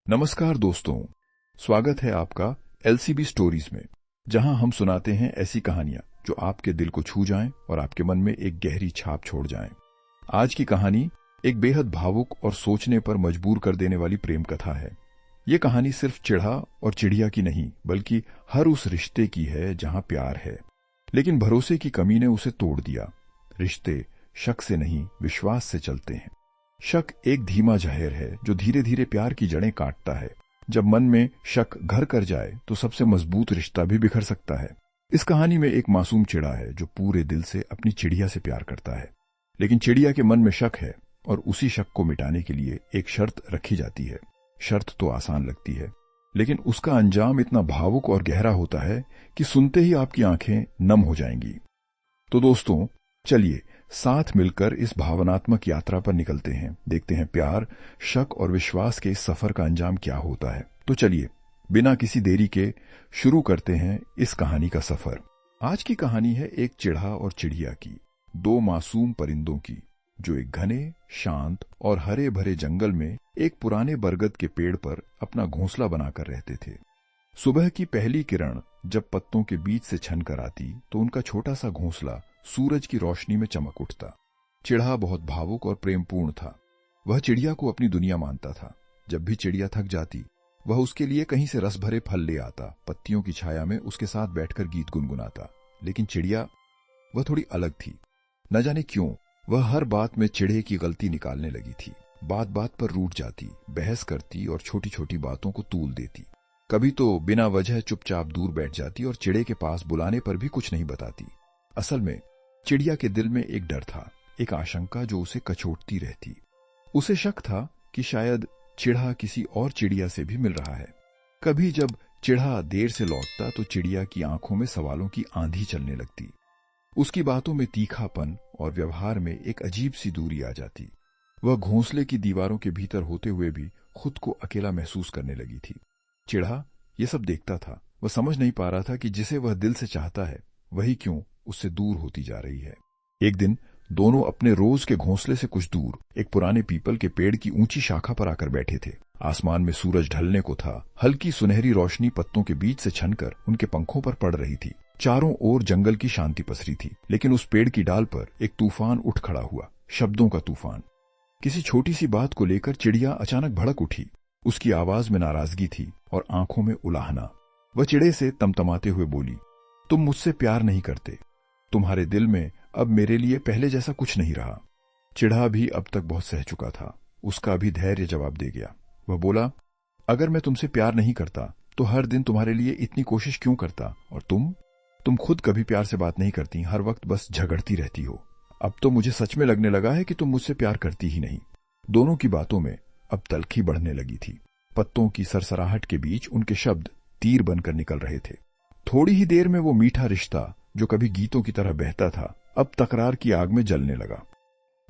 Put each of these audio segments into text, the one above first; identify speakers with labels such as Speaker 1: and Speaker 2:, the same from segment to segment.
Speaker 1: नमस्कार दोस्तों, स्वागत है आपका एलसीबी स्टोरीज में, जहां हम सुनाते हैं ऐसी कहानियां जो आपके दिल को छू जाएं और आपके मन में एक गहरी छाप छोड़ जाएं। आज की कहानी एक बेहद भावुक और सोचने पर मजबूर कर देने वाली प्रेम कथा है। ये कहानी सिर्फ चिढ़ा और चिड़िया की नहीं, बल्कि हर उस रिश्ते की है जहां प्यार है, लेकिन भरोसे की कमी ने उसे तोड़ दिया। रिश्ते शक से नहीं, विश्वास से चलते हैं। शक एक धीमा जहर है जो धीरे धीरे प्यार की जड़ें काटता है। जब मन में शक घर कर जाए तो सबसे मजबूत रिश्ता भी बिखर सकता है। इस कहानी में एक मासूम चिड़ा है जो पूरे दिल से अपनी चिड़िया से प्यार करता है, लेकिन चिड़िया के मन में शक है और उसी शक को मिटाने के लिए एक शर्त रखी जाती है। शर्त तो आसान लगती है, लेकिन उसका अंजाम इतना भावुक और गहरा होता है कि सुनते ही आपकी आंखें नम हो जाएंगी। तो दोस्तों, चलिए साथ मिलकर इस भावनात्मक यात्रा पर निकलते हैं। देखते हैं प्यार, शक और विश्वास के इस सफर का अंजाम क्या होता है। तो चलिए बिना किसी देरी के शुरू करते हैं इस कहानी का सफर। आज की कहानी है एक चिढ़ा और चिड़िया की, दो मासूम परिंदों की, जो एक घने, शांत और हरे भरे जंगल में एक पुराने बरगद के पेड़ पर अपना घोंसला बनाकर रहते थे। सुबह की पहली किरण जब पत्तों के बीच से छन कर आती तो उनका छोटा सा घोंसला सूरज की रोशनी में चमक उठता। चिढ़ा बहुत भावुक और प्रेमपूर्ण था। वह चिड़िया को अपनी दुनिया मानता था। जब भी चिड़िया थक जाती, वह उसके लिए कहीं से रस भरे फल ले आता, पत्तियों की छाया में उसके साथ बैठकर गीत गुनगुनाता। लेकिन चिड़िया, वह थोड़ी अलग थी। न जाने क्यों वह हर बात में चिड़े की गलती निकालने लगी थी। बात बात पर रूठ जाती, बहस करती और छोटी छोटी बातों को तूल देती। कभी तो बिना वजह चुपचाप दूर बैठ जाती और चिड़े के पास बुलाने पर भी कुछ नहीं बताती। असल में चिड़िया के दिल में एक डर था, एक आशंका जो उसे कचोटती रहती। उसे शक था कि शायद चिढ़ा किसी और चिड़िया से भी मिल रहा है। कभी जब चिढ़ा देर से लौटता तो चिड़िया की आंखों में सवालों की आंधी चलने लगती। उसकी बातों में तीखापन और व्यवहार में एक अजीब सी दूरी आ जाती। वह घोंसले की दीवारों के भीतर होते हुए भी खुद को अकेला महसूस करने लगी थी। चिढ़ा ये सब देखता था। वह समझ नहीं पा रहा था कि जिसे वह दिल से चाहता है वही क्यों उससे दूर होती जा रही है। एक दिन दोनों अपने रोज के घोंसले से कुछ दूर एक पुराने पीपल के पेड़ की ऊंची शाखा पर आकर बैठे थे। आसमान में सूरज ढलने को था। हल्की सुनहरी रोशनी पत्तों के बीच से छनकर उनके पंखों पर पड़ रही थी। चारों ओर जंगल की शांति पसरी थी, लेकिन उस पेड़ की डाल पर एक तूफान उठ खड़ा हुआ, शब्दों का तूफान। किसी छोटी सी बात को लेकर चिड़िया अचानक भड़क उठी। उसकी आवाज में नाराजगी थी और आंखों में उलाहना। वह चिड़े से तमतमाते हुए बोली, तुम मुझसे प्यार नहीं करते। तुम्हारे दिल में अब मेरे लिए पहले जैसा कुछ नहीं रहा। चिढ़ा भी अब तक बहुत सह चुका था। उसका भी धैर्य जवाब दे गया। वह बोला, अगर मैं तुमसे प्यार नहीं करता तो हर दिन तुम्हारे लिए इतनी कोशिश क्यों करता? और तुम खुद कभी प्यार से बात नहीं करती, हर वक्त बस झगड़ती रहती हो। अब तो मुझे सच में लगने लगा है कि तुम मुझसे प्यार करती ही नहीं। दोनों की बातों में अब तल्खी बढ़ने लगी थी। पत्तों की सरसराहट के बीच उनके शब्द तीर बनकर निकल रहे थे। थोड़ी ही देर में वो मीठा रिश्ता जो कभी गीतों की तरह बहता था, अब तकरार की आग में जलने लगा।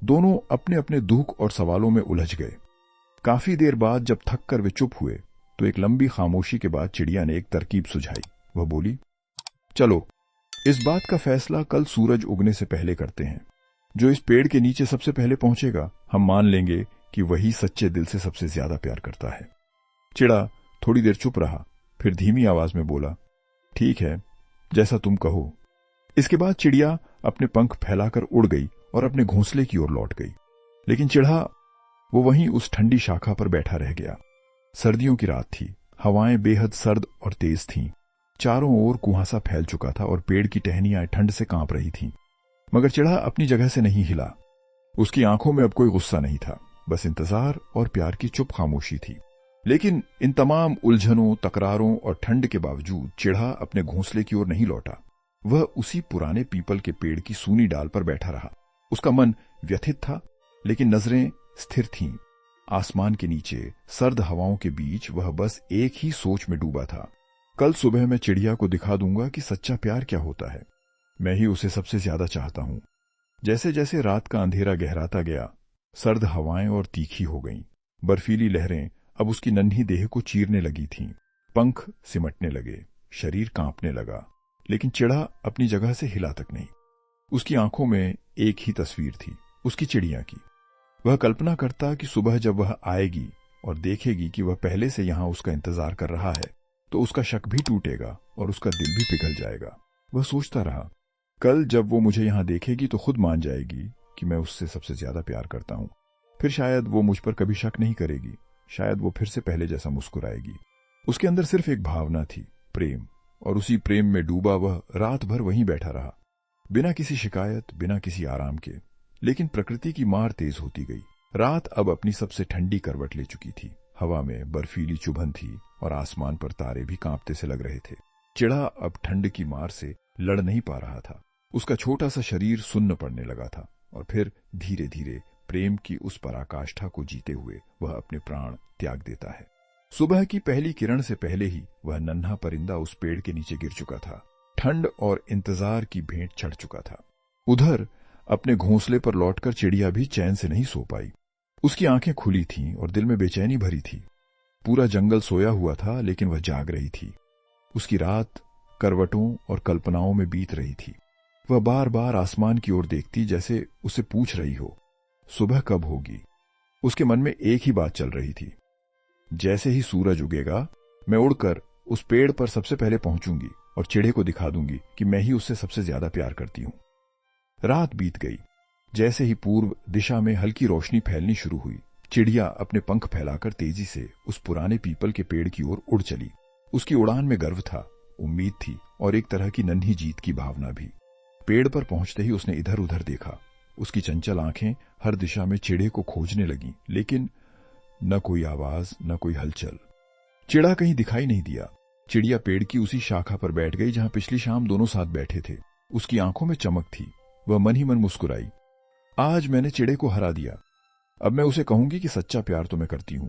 Speaker 1: दोनों अपने अपने दुख और सवालों में उलझ गए। काफी देर बाद जब थक कर वे चुप हुए तो एक लंबी खामोशी के बाद चिड़िया ने एक तरकीब सुझाई। वह बोली, चलो इस बात का फैसला कल सूरज उगने से पहले करते हैं। जो इस पेड़ के नीचे सबसे पहले पहुंचेगा, हम मान लेंगे कि वही सच्चे दिल से सबसे ज्यादा प्यार करता है। चिड़ा थोड़ी देर चुप रहा, फिर धीमी आवाज में बोला, ठीक है, जैसा तुम कहो। इसके बाद चिड़िया अपने पंख फैलाकर उड़ गई और अपने घोंसले की ओर लौट गई। लेकिन चिढ़ा वो वहीं उस ठंडी शाखा पर बैठा रह गया। सर्दियों की रात थी। हवाएं बेहद सर्द और तेज थीं। चारों ओर कुहासा फैल चुका था और पेड़ की टहनियां ठंड से कांप रही थीं। मगर चिढ़ा अपनी जगह से नहीं हिला। उसकी आंखों में अब कोई गुस्सा नहीं था, बस इंतजार और प्यार की चुप खामोशी थी। लेकिन इन तमाम उलझनों, तकरारों और ठंड के बावजूद चिढ़ा अपने घोंसले की ओर नहीं लौटा। वह उसी पुराने पीपल के पेड़ की सूनी डाल पर बैठा रहा। उसका मन व्यथित था, लेकिन नजरें स्थिर थीं। आसमान के नीचे सर्द हवाओं के बीच वह बस एक ही सोच में डूबा था। कल सुबह मैं चिड़िया को दिखा दूंगा कि सच्चा प्यार क्या होता है। मैं ही उसे सबसे ज्यादा चाहता हूं। जैसे जैसे रात का अंधेरा गहराता गया, सर्द हवाएं और तीखी हो गईं। बर्फीली लहरें अब उसकी नन्ही देह को चीरने लगी थीं। पंख सिमटने लगे, शरीर कांपने लगा, लेकिन चिड़ा अपनी जगह से हिला तक नहीं। उसकी आंखों में एक ही तस्वीर थी, उसकी चिड़िया की। वह कल्पना करता कि सुबह जब वह आएगी और देखेगी कि वह पहले से यहां उसका इंतजार कर रहा है, तो उसका शक भी टूटेगा और उसका दिल भी पिघल जाएगा। वह सोचता रहा, कल जब वो मुझे यहां देखेगी तो खुद मान जाएगी कि मैं उससे सबसे ज्यादा प्यार करता हूं। फिर शायद वो मुझ पर कभी शक नहीं करेगी, शायद वो फिर से पहले जैसा मुस्कुराएगी। उसके अंदर सिर्फ एक भावना थी, प्रेम, और उसी प्रेम में डूबा वह रात भर वहीं बैठा रहा, बिना किसी शिकायत, बिना किसी आराम के। लेकिन प्रकृति की मार तेज होती गई। रात अब अपनी सबसे ठंडी करवट ले चुकी थी। हवा में बर्फीली चुभन थी और आसमान पर तारे भी कांपते से लग रहे थे। चिड़ा अब ठंड की मार से लड़ नहीं पा रहा था। उसका छोटा सा शरीर सुन्न पड़ने लगा था और फिर धीरे धीरे प्रेम की उस पराकाष्ठा को जीते हुए वह अपने प्राण त्याग देता है। सुबह की पहली किरण से पहले ही वह नन्हा परिंदा उस पेड़ के नीचे गिर चुका था। ठंड और इंतजार की भेंट चढ़ चुका था। उधर अपने घोंसले पर लौटकर चिड़िया भी चैन से नहीं सो पाई। उसकी आंखें खुली थीं और दिल में बेचैनी भरी थी। पूरा जंगल सोया हुआ था, लेकिन वह जाग रही थी। उसकी रात करवटों और कल्पनाओं में बीत रही थी। वह बार बार आसमान की ओर देखती, जैसे उसे पूछ रही हो, सुबह कब होगी। उसके मन में एक ही बात चल रही थी, जैसे ही सूरज उगेगा मैं उड़कर उस पेड़ पर सबसे पहले पहुंचूंगी और चिड़े को दिखा दूंगी कि मैं ही उससे सबसे ज्यादा प्यार करती हूं। रात बीत गई। जैसे ही पूर्व दिशा में हल्की रोशनी फैलनी शुरू हुई, चिड़िया अपने पंख फैलाकर तेजी से उस पुराने पीपल के पेड़ की ओर उड़ चली। उसकी उड़ान में गर्व था, उम्मीद थी और एक तरह की नन्ही जीत की भावना भी। पेड़ पर पहुंचते ही उसने इधर उधर देखा। उसकी चंचल आंखें हर दिशा में चिड़े को खोजने लगीं, लेकिन न कोई आवाज, न कोई हलचल। चिड़ा कहीं दिखाई नहीं दिया। चिड़िया पेड़ की उसी शाखा पर बैठ गई जहां पिछली शाम दोनों साथ बैठे थे। उसकी आंखों में चमक थी। वह मन ही मन मुस्कुराई। आज मैंने चिड़े को हरा दिया। अब मैं उसे कहूंगी कि सच्चा प्यार तो मैं करती हूं।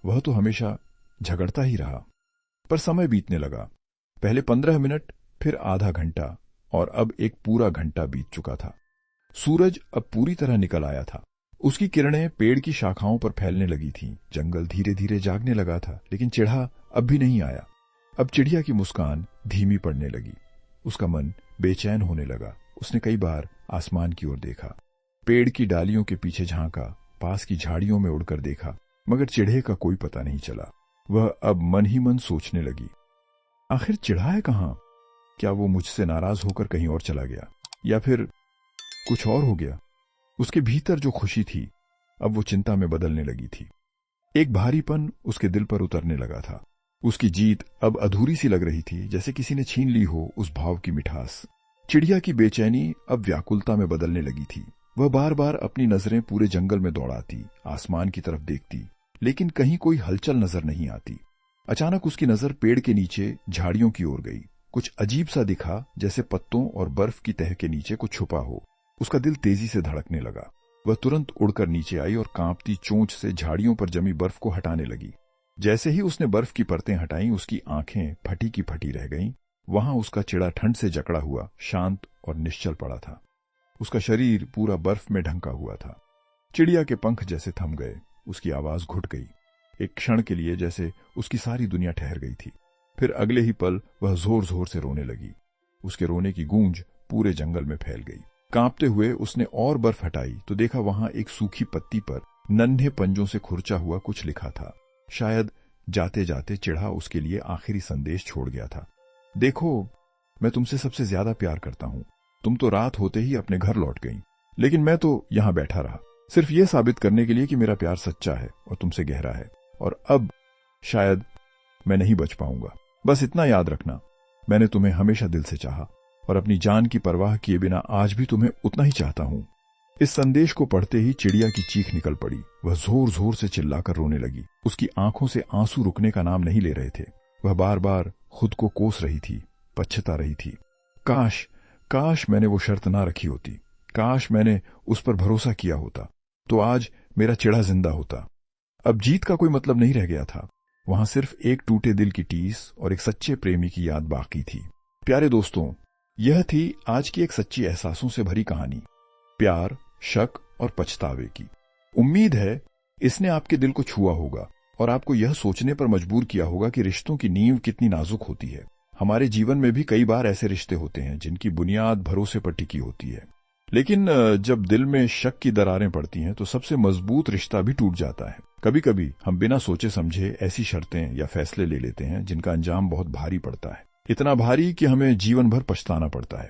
Speaker 1: वह तो हमेशा झगड़ता ही रहा। पर समय बीतने लगा। पहले 15 मिनट, फिर आधा घंटा, और अब एक पूरा घंटा बीत चुका था। सूरज अब पूरी तरह निकल आया था। उसकी किरणें पेड़ की शाखाओं पर फैलने लगी थीं। जंगल धीरे धीरे जागने लगा था, लेकिन चिड़ा अब भी नहीं आया। अब चिड़िया की मुस्कान धीमी पड़ने लगी। उसका मन बेचैन होने लगा। उसने कई बार आसमान की ओर देखा, पेड़ की डालियों के पीछे झांका, पास की झाड़ियों में उड़कर देखा, मगर चिड़े का कोई पता नहीं चला। वह अब मन ही मन सोचने लगी, आखिर चिड़ा है कहां? क्या वो मुझसे नाराज होकर कहीं और चला गया, या फिर कुछ और हो गया? उसके भीतर जो खुशी थी, अब वो चिंता में बदलने लगी थी। एक भारीपन उसके दिल पर उतरने लगा था। उसकी जीत अब अधूरी सी लग रही थी, जैसे किसी ने छीन ली हो उस भाव की मिठास। चिड़िया की बेचैनी अब व्याकुलता में बदलने लगी थी। वह बार बार अपनी नजरें पूरे जंगल में दौड़ाती, आसमान की तरफ देखती, लेकिन कहीं कोई हलचल नजर नहीं आती। अचानक उसकी नजर पेड़ के नीचे झाड़ियों की ओर गई। कुछ अजीब सा दिखा, जैसे पत्तों और बर्फ की तह के नीचे कुछ छुपा हो। उसका दिल तेजी से धड़कने लगा। वह तुरंत उड़कर नीचे आई और कांपती चोंच से झाड़ियों पर जमी बर्फ को हटाने लगी। जैसे ही उसने बर्फ की परतें हटाई, उसकी आंखें फटी की फटी रह गईं। वहां उसका चिड़ा ठंड से जकड़ा हुआ, शांत और निश्चल पड़ा था। उसका शरीर पूरा बर्फ में ढंका हुआ था। चिड़िया के पंख जैसे थम गए। उसकी आवाज घुट गई। एक क्षण के लिए जैसे उसकी सारी दुनिया ठहर गई थी। फिर अगले ही पल वह जोर जोर से रोने लगी। उसके रोने की गूंज पूरे जंगल में फैल गई। कांपते हुए उसने और बर्फ हटाई तो देखा वहां एक सूखी पत्ती पर नन्हे पंजों से खुरचा हुआ कुछ लिखा था। शायद जाते जाते चिड़ा उसके लिए आखिरी संदेश छोड़ गया था। देखो, मैं तुमसे सबसे ज्यादा प्यार करता हूं। तुम तो रात होते ही अपने घर लौट गई, लेकिन मैं तो यहां बैठा रहा, सिर्फ ये साबित करने के लिए कि मेरा प्यार सच्चा है और तुमसे गहरा है। और अब शायद मैं नहीं बच पाऊंगा। बस इतना याद रखना, मैंने तुम्हें हमेशा दिल से चाहा और अपनी जान की परवाह किए बिना आज भी तुम्हें उतना ही चाहता हूं। इस संदेश को पढ़ते ही चिड़िया की चीख निकल पड़ी। वह जोर जोर से चिल्लाकर रोने लगी। उसकी आंखों से आंसू रुकने का नाम नहीं ले रहे थे। वह बार बार खुद को कोस रही थी, पछता रही थी। काश काश मैंने वो शर्त ना रखी होती। काश मैंने उस पर भरोसा किया होता, तो आज मेरा चिड़ा जिंदा होता। अब जीत का कोई मतलब नहीं रह गया था। वहां सिर्फ एक टूटे दिल की टीस और एक सच्चे प्रेमी की याद बाकी थी। प्यारे दोस्तों, यह थी आज की एक सच्ची एहसासों से भरी कहानी, प्यार, शक और पछतावे की। उम्मीद है इसने आपके दिल को छुआ होगा और आपको यह सोचने पर मजबूर किया होगा कि रिश्तों की नींव कितनी नाजुक होती है। हमारे जीवन में भी कई बार ऐसे रिश्ते होते हैं जिनकी बुनियाद भरोसे पर टिकी होती है, लेकिन जब दिल में शक की दरारें पड़ती हैं तो सबसे मजबूत रिश्ता भी टूट जाता है। कभी कभी हम बिना सोचे समझे ऐसी शर्तें या फैसले ले लेते हैं जिनका अंजाम बहुत भारी पड़ता है, इतना भारी कि हमें जीवन भर पछताना पड़ता है।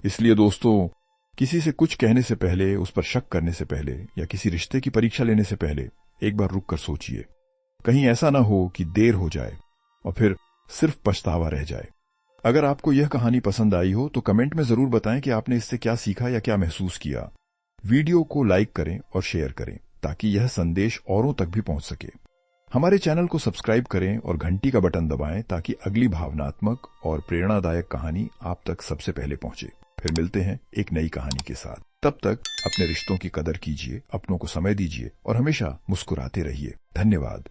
Speaker 1: इसलिए दोस्तों, किसी से कुछ कहने से पहले, उस पर शक करने से पहले या किसी रिश्ते की परीक्षा लेने से पहले एक बार रुक कर सोचिए। कहीं ऐसा ना हो कि देर हो जाए और फिर सिर्फ पछतावा रह जाए। अगर आपको यह कहानी पसंद आई हो तो कमेंट में जरूर बताएं कि आपने इससे क्या सीखा या क्या महसूस किया। वीडियो को लाइक करें और शेयर करें ताकि यह संदेश औरों तक भी पहुंच सके। हमारे चैनल को सब्सक्राइब करें और घंटी का बटन दबाएं ताकि अगली भावनात्मक और प्रेरणादायक कहानी आप तक सबसे पहले पहुंचे। फिर मिलते हैं एक नई कहानी के साथ। तब तक अपने रिश्तों की कदर कीजिए, अपनों को समय दीजिए और हमेशा मुस्कुराते रहिए। धन्यवाद।